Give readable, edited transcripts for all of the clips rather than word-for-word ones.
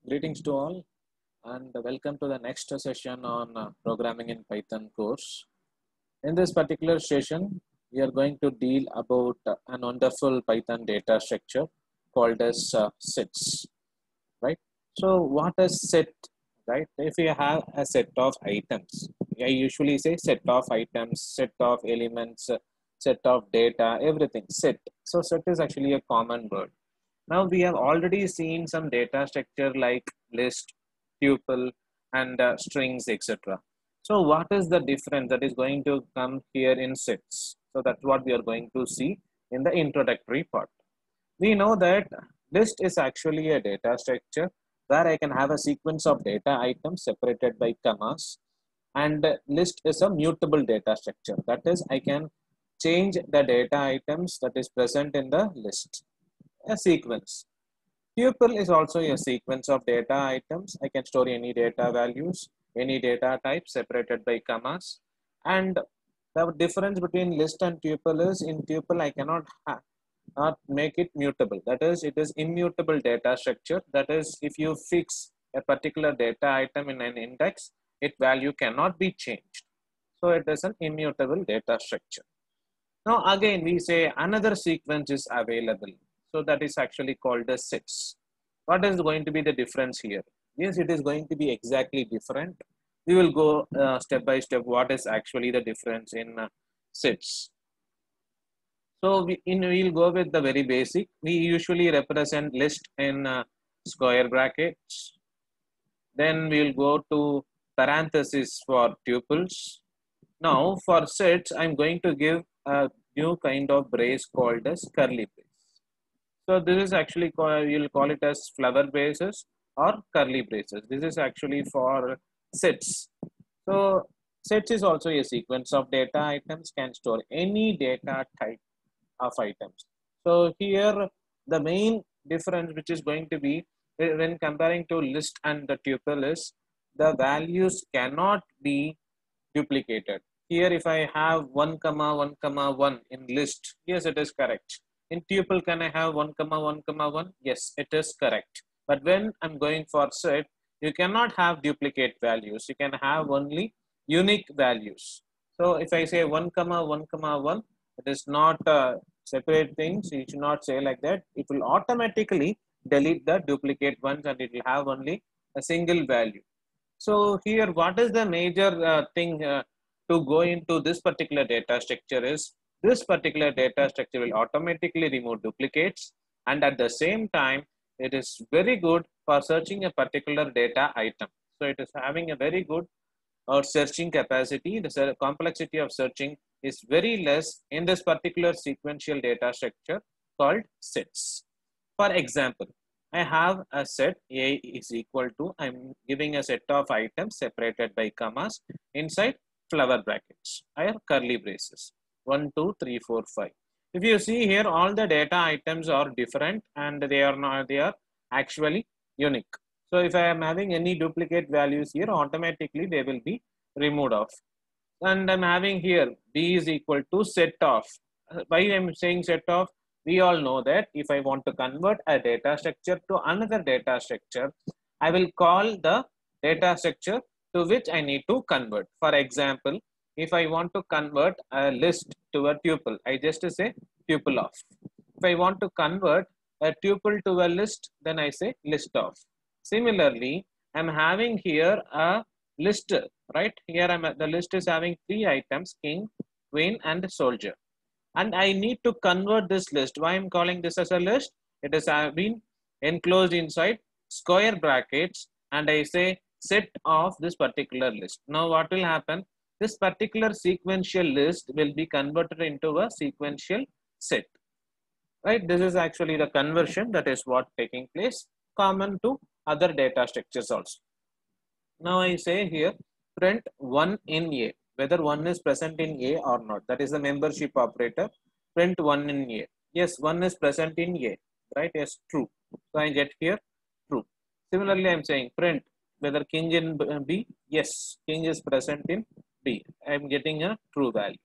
Greetings to all and welcome to the next session on programming in Python course. In this particular session, we are going to deal about an wonderful Python data structure called as sets, right? So what is set, right? If you have a set of items, I usually say set of items, set of elements, set of data, everything, set. So set is actually a common word. Now we have already seen some data structure like list, tuple, and strings, etc. So what is the difference that is going to come here in sets? So that's what we are going to see in the introductory part. We know that list is actually a data structure where I can have a sequence of data items separated by commas, and list is a mutable data structure. That is, I can change the data items that is present in the list. A sequence. Tuple is also a sequence of data items. I can store any data values, any data type separated by commas. And the difference between list and tuple is in tuple I cannot not make it mutable. That is, it is immutable data structure. That is, if you fix a particular data item in an index, its value cannot be changed. So it is an immutable data structure. Now again, we say another sequence is available. So that is actually called as sets. What is going to be the difference here? Yes, it is going to be exactly different. We will go step by step what is actually the difference in sets. So we'll go with the very basic. We usually represent list in square brackets. Then we'll go to parentheses for tuples. Now for sets, I'm going to give a new kind of brace called as curly brace. So this is actually you'll call it as flower braces or curly braces. This is actually for sets. So sets is also a sequence of data items, can store any data type of items. So here the main difference which is going to be when comparing to list and the tuple is the values cannot be duplicated. Here if I have 1 comma 1 comma 1 in list, yes, it is correct. In tuple, can I have 1 comma 1 comma 1? Yes, it is correct. But when I'm going for set, you cannot have duplicate values. You can have only unique values. So if I say 1 comma 1 comma 1, it is not separate things. You should not say like that. It will automatically delete the duplicate ones and it will have only a single value. So here, what is the major thing to go into this particular data structure is this particular data structure will automatically remove duplicates, and at the same time, it is very good for searching a particular data item. So it is having a very good searching capacity. The complexity of searching is very less in this particular sequential data structure called sets. For example, I have a set A is equal to, I'm giving a set of items separated by commas inside flower brackets. I have curly braces. 1, 2, 3, 4, 5. If you see here, all the data items are different and they are actually unique. So if I am having any duplicate values here, automatically they will be removed off. And I'm having here B is equal to set of. Why I'm saying set of? We all know that if I want to convert a data structure to another data structure, I will call the data structure to which I need to convert. For example, if I want to convert a list to a tuple, I just say tuple of. If I want to convert a tuple to a list, then I say list of. Similarly, I'm having here a list, right? Here the list is having 3 items, king, queen, and soldier. And I need to convert this list. Why I'm calling this as a list? It has been enclosed inside square brackets, and I say set of this particular list. Now what will happen? This particular sequential list will be converted into a sequential set. Right? This is actually the conversion that is what taking place, common to other data structures also. Now I say here print 1 in A, whether 1 is present in A or not. That is the membership operator. Print 1 in A. Yes, 1 is present in A, right? Yes, true. So I get here true. Similarly, I'm saying print whether king in B. Yes, king is present in B. I'm getting a true value.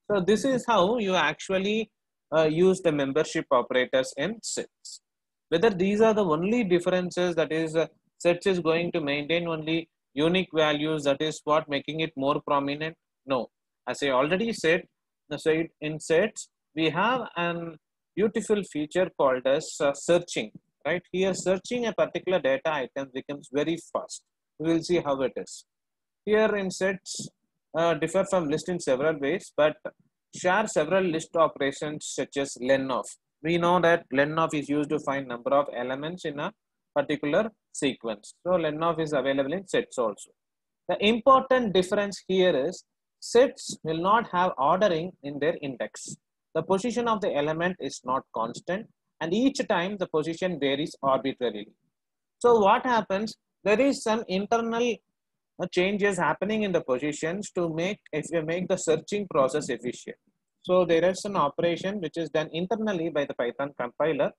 So this is how you actually use the membership operators in sets. Whether these are the only differences, that is Sets is going to maintain only unique values. That is what making it more prominent. No, as I already said, in sets we have an beautiful feature called as searching. Right here, searching a particular data item becomes very fast. We will see how it is. Here in sets differ from list in several ways, but share several list operations such as lenof. We know that lenof is used to find number of elements in a particular sequence. So lenof is available in sets also. The important difference here is sets will not have ordering in their index. The position of the element is not constant, and each time the position varies arbitrarily. So what happens? There is some internal changes happening in the positions to make, if you make the searching process efficient. So there is an operation which is done internally by the Python compiler.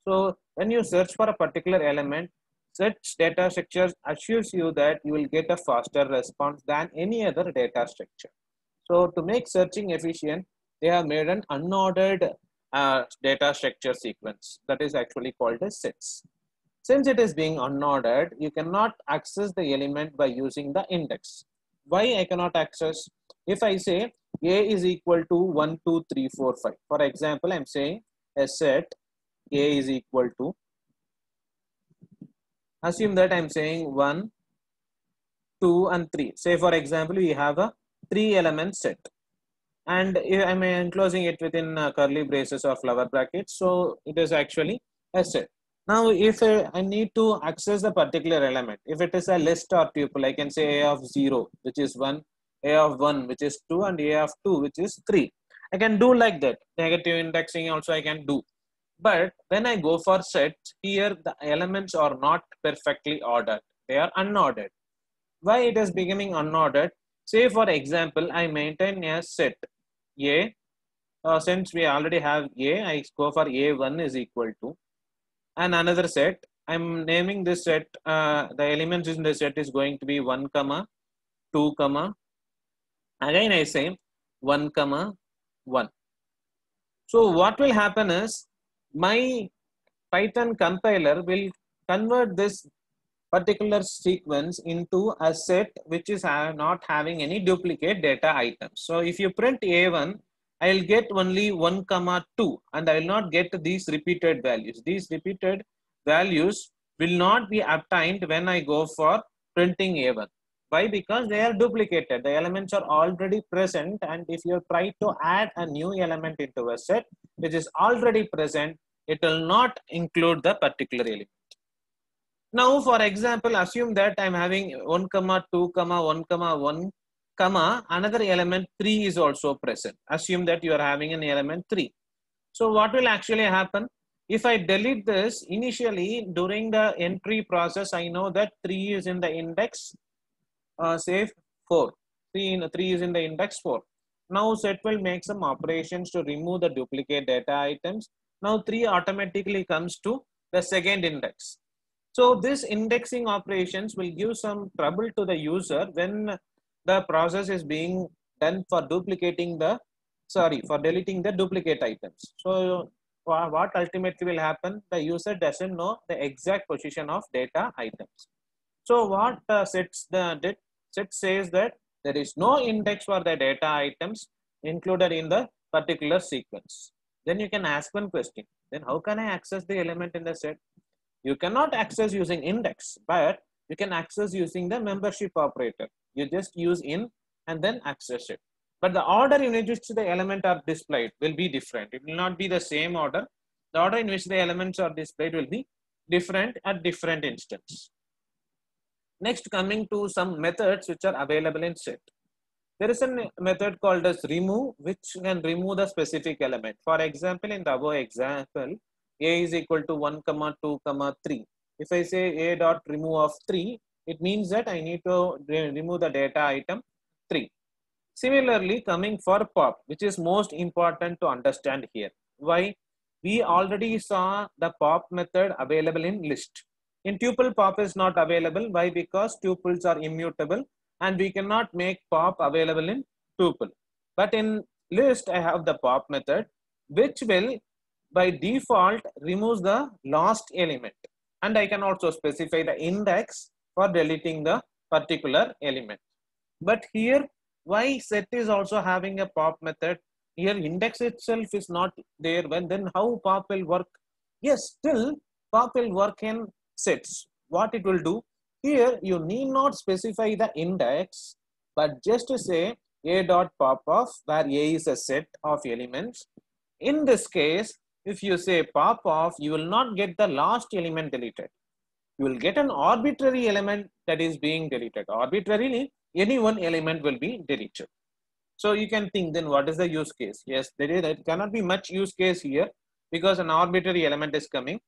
So when you search for a particular element, such data structure assures you that you will get a faster response than any other data structure. So to make searching efficient, they have made an unordered data structure sequence that is actually called as sets. Since it is being unordered, you cannot access the element by using the index. Why I cannot access? If I say A is equal to 1, 2, 3, 4, 5. For example, I'm saying a set A is equal to, assume that I'm saying 1, 2, and 3. Say for example, we have a 3 element set. And I'm enclosing it within curly braces or flower brackets. So it is actually a set. Now, if I need to access a particular element, if it is a list or tuple, I can say A of 0, which is 1, A of 1, which is 2, and A of 2, which is 3. I can do like that. Negative indexing also I can do. But when I go for sets, here the elements are not perfectly ordered. They are unordered. Why it is becoming unordered? Say for example, I maintain a set A. Since we already have A, I go for A1 is equal to, and another set. I'm naming this set, the elements in the set is going to be 1, 2, again I say 1, 1. So what will happen is my Python compiler will convert this particular sequence into a set which is not having any duplicate data items. So if you print A1, I will get only 1, 2, and I will not get these repeated values. These repeated values will not be obtained when I go for printing A1. Why? Because they are duplicated. The elements are already present, and if you try to add a new element into a set which is already present, it will not include the particular element. Now, for example, assume that I'm having 1, 2, 1, 1, another element 3 is also present. Assume that you are having an element 3. So what will actually happen? If I delete this, initially during the entry process, I know that 3 is in the index, say 4. 3 is in the index 4. Now set will make some operations to remove the duplicate data items. Now 3 automatically comes to the second index. So this indexing operations will give some trouble to the user when the process is being done for deleting the duplicate items. So what ultimately will happen? The user doesn't know the exact position of data items. So what set says that there is no index for the data items included in the particular sequence. Then you can ask one question. Then how can I access the element in the set? You cannot access using index, but you can access using the membership operator. You just use in and then access it. But the order in which the elements are displayed will be different. It will not be the same order. The order in which the elements are displayed will be different at different instances. Next, coming to some methods which are available in set. There is a method called as remove, which can remove the specific element. For example, in the above example, A is equal to 1, 2, 3. If I say A dot remove of 3, it means that I need to remove the data item 3. Similarly, coming for pop, which is most important to understand here. Why? We already saw the pop method available in list. In tuple, pop is not available. Why? Because tuples are immutable and we cannot make pop available in tuple. But in list, I have the pop method, which will by default removes the last element. And I can also specify the index for deleting the particular element. But here, why set is also having a pop method? Here index itself is not there. When then how pop will work? Yes, still pop will work in sets. What it will do? Here you need not specify the index, but just to say a dot pop of, where a is a set of elements. In this case, if you say pop off, you will not get the last element deleted. You will get an arbitrary element that is being deleted. Arbitrarily, any one element will be deleted. So you can think then what is the use case? Yes, there cannot be much use case here because an arbitrary element is coming.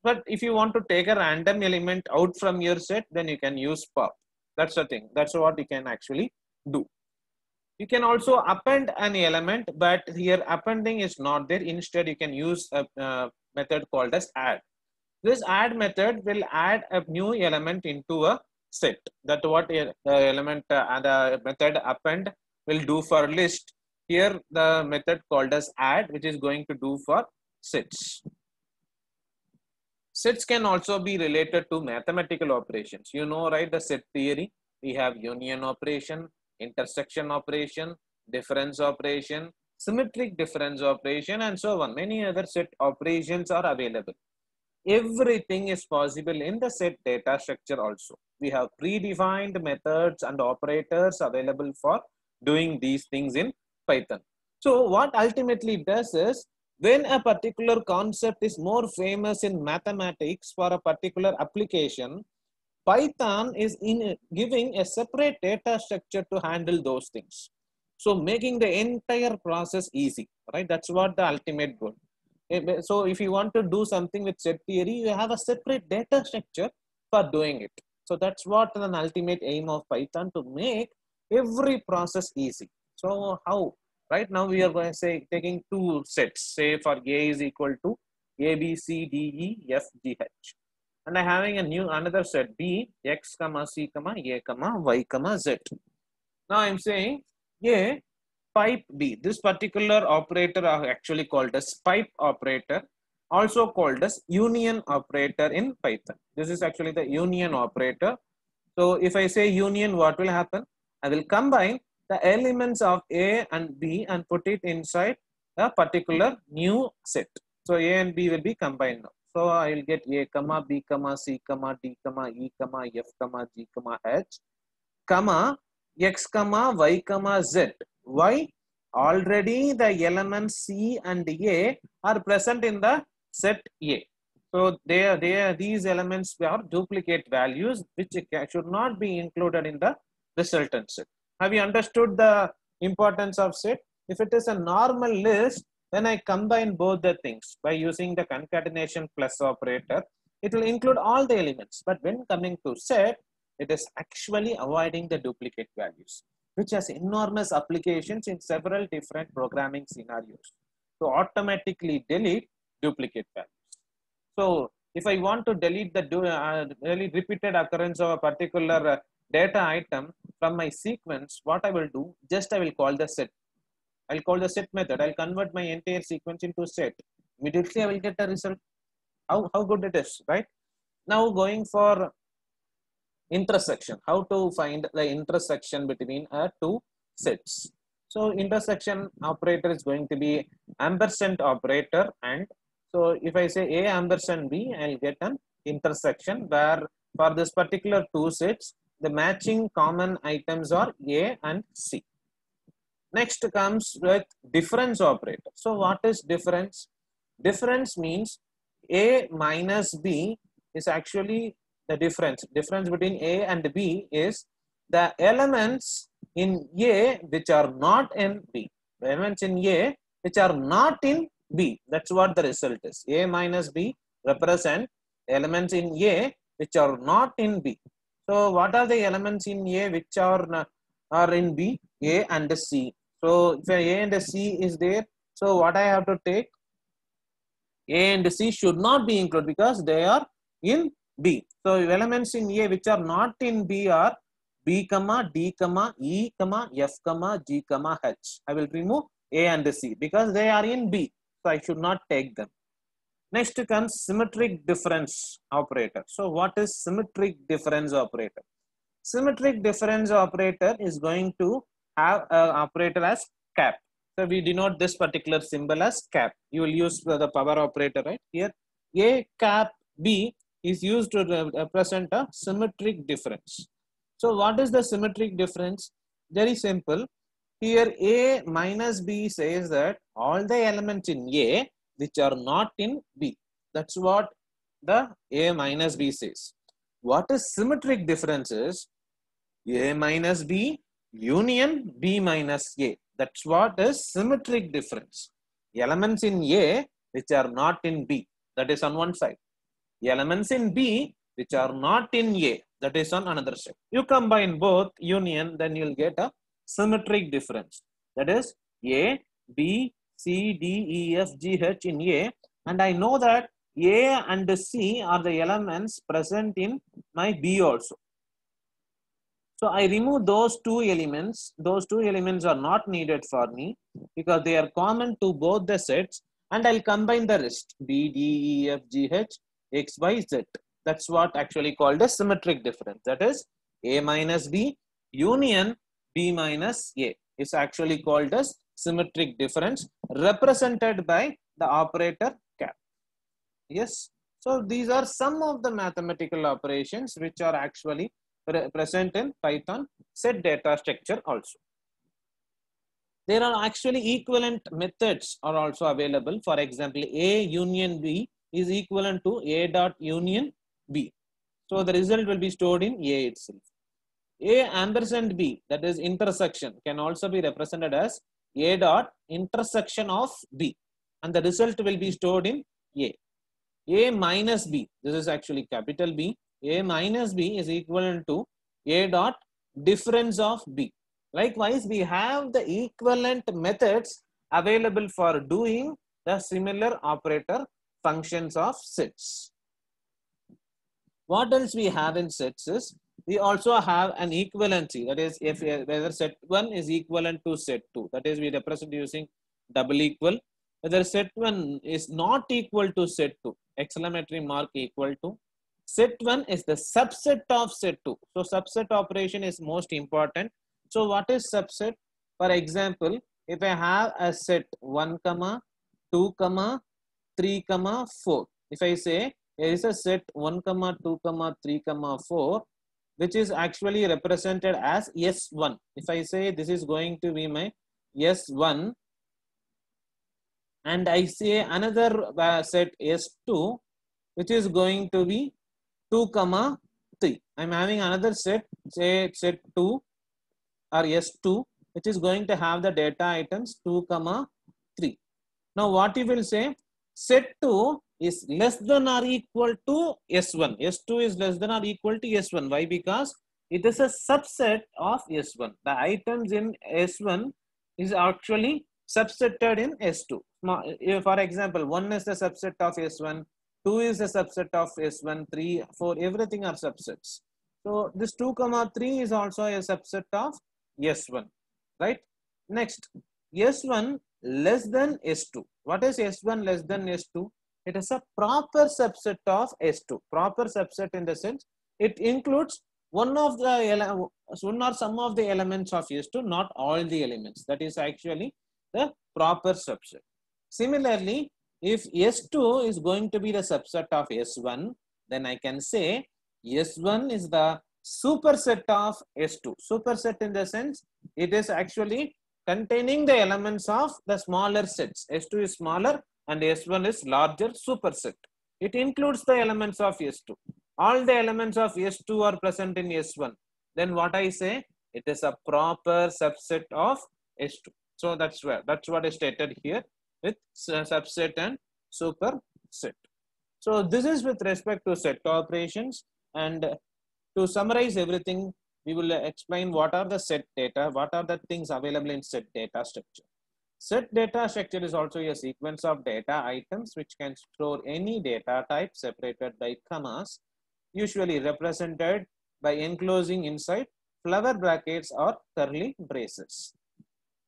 But if you want to take a random element out from your set, then you can use pop. That's the thing. That's what you can actually do. You can also append an element, but here appending is not there. Instead, you can use a method called as add. This add method will add a new element into a set. That's what the element the method append will do for list. Here the method called as add, which is going to do for sets. Sets can also be related to mathematical operations. You know, right, the set theory. We have union operation, intersection operation, difference operation, symmetric difference operation, and so on. Many other set operations are available. Everything is possible in the set data structure also. We have predefined methods and operators available for doing these things in Python. So what ultimately it does is, when a particular concept is more famous in mathematics for a particular application, Python is giving a separate data structure to handle those things. So making the entire process easy, right? That's what the ultimate goal. So if you want to do something with set theory, you have a separate data structure for doing it. So that's what an ultimate aim of Python, to make every process easy. So how? Right now we are going to say taking two sets, say for A is equal to A, B, C, D, E, F, G, H. And I'm having another set B, X, comma, C, comma, A, comma, Y, comma, Z. Now I'm saying A, pipe B. This particular operator are actually called as pipe operator, also called as union operator in Python. This is actually the union operator. So if I say union, what will happen? I will combine the elements of A and B and put it inside a particular new set. So A and B will be combined now. So I will get A, comma, B, comma, C, comma, D, comma, E, comma, F, comma, G, comma, H, comma, X, comma, Y, comma, Z. Why? Already the elements C and A are present in the set A. So these elements are duplicate values which should not be included in the resultant set. Have you understood the importance of set? If it is a normal list, then I combine both the things by using the concatenation plus operator. It will include all the elements. But when coming to set, it is actually avoiding the duplicate values, which has enormous applications in several different programming scenarios to automatically delete duplicate values. So if I want to delete the really repeated occurrence of a particular data item from my sequence, what I will do, just I will call the set. I'll call the set method. I'll convert my entire sequence into set. Immediately I will get a result. How good it is, right? Now going for intersection. How to find the intersection between two sets. So intersection operator is going to be ampersand operator, and so if I say A ampersand B, I'll get an intersection where for this particular two sets, the matching common items are A and C. Next comes with difference operator. So what is difference? Difference means A minus B is actually the difference. Difference between A and B is the elements in A which are not in B. The elements in A which are not in B. That's what the result is. A minus B represent elements in A which are not in B. So what are the elements in A which are in B? A and C. So if A and C is there, so what I have to take? A and C should not be included because they are in B. So elements in A which are not in B are B, comma, D, comma, E, comma, F, comma, G, comma, H. I will remove A and C because they are in B. So I should not take them. Next comes symmetric difference operator. So what is symmetric difference operator? Symmetric difference operator is going to have an operator as cap. So we denote this particular symbol as cap. You will use the power operator, right? Here A cap B is used to represent a symmetric difference. So what is the symmetric difference? Very simple. Here A minus B says that all the elements in A which are not in B. That's what the A minus B says. What is symmetric difference is A minus B union B minus A. That's what is symmetric difference. Elements in A which are not in B, that is on one side. Elements in B which are not in A, that is on another side. You combine both union, then you'll get a symmetric difference. That is A, B, C, D, E, F, G, H in A, and I know that A and C are the elements present in my B also. So I remove those two elements. Those two elements are not needed for me because they are common to both the sets, and I'll combine the rest B, D, E, F, G, H, X, Y, Z. That's what actually called a symmetric difference. That is A minus B union B minus A is actually called as symmetric difference, represented by the operator cap. Yes. So these are some of the mathematical operations which are actually present in Python set data structure also. There are actually equivalent methods are also available. For example, A union B is equivalent to A dot union B. So the result will be stored in A itself. A ampersand B, that is intersection, can also be represented as A dot intersection of B, and the result will be stored in A. A minus B, this is actually capital B. A minus B is equivalent to A dot difference of B. Likewise, we have the equivalent methods available for doing the similar operator functions of sets. What else we have in sets is, we also have an equivalency. That is, if whether set 1 is equivalent to set 2, that is we represent using double equal. Whether set 1 is not equal to set 2, exclamatory mark equal to. Set 1 is the subset of set 2. So subset operation is most important. So what is subset? For example, if I have a set 1, 2, 3, 4. If I say there is a set 1, 2, 3, 4, which is actually represented as S1. If I say this is going to be my S1, and I say another set S2, which is going to be 2, 3. I'm having another set, say set 2 or S2, which is going to have the data items 2, 3. Now what you will say, set 2 is less than or equal to S1. S2 is less than or equal to S1. Why? Because it is a subset of S1. The items in S1 is actually subsetted in S2. For example, 1 is the subset of S1, 2 is the subset of S1, 3, 4, everything are subsets. So this 2, 3 is also a subset of S1, right? Next, S1 less than S2. What is S1 less than S2? It is a proper subset of S2. Proper subset in the sense it includes one or some of the elements of S2, not all the elements. That is actually the proper subset. Similarly, if S2 is going to be the subset of S1, then I can say S1 is the superset of S2. Superset in the sense it is actually containing the elements of the smaller sets. S2 is smaller and S1 is larger superset. It includes the elements of S2. All the elements of S2 are present in S1. Then what I say? It is a proper subset of S2. So that's what is stated here with subset and superset. So this is with respect to set operations. And to summarize everything, we will explain what are the set data, what are the things available in set data structure. Set data structure is also a sequence of data items which can store any data type separated by commas, usually represented by enclosing inside flower brackets or curly braces.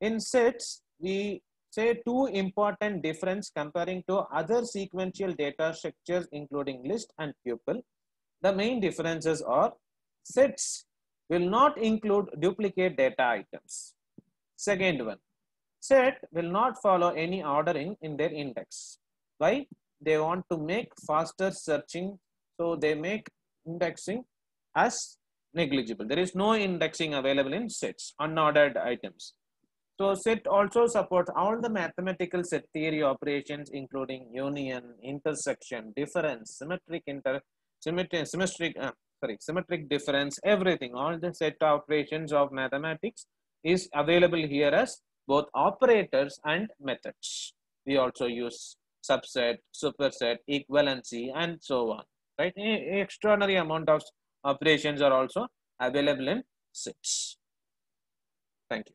In sets, we say two important difference comparing to other sequential data structures including list and tuple. The main differences are sets will not include duplicate data items. Second one, set will not follow any ordering in their index. Why? They want to make faster searching, so they make indexing as negligible. There is no indexing available in sets, unordered items. So set also supports all the mathematical set theory operations, including union, intersection, difference, symmetric difference, everything. All the set operations of mathematics is available here as both operators and methods. We also use subset, superset, equivalency, and so on. Right? Extraordinary amount of operations are also available in sets. Thank you.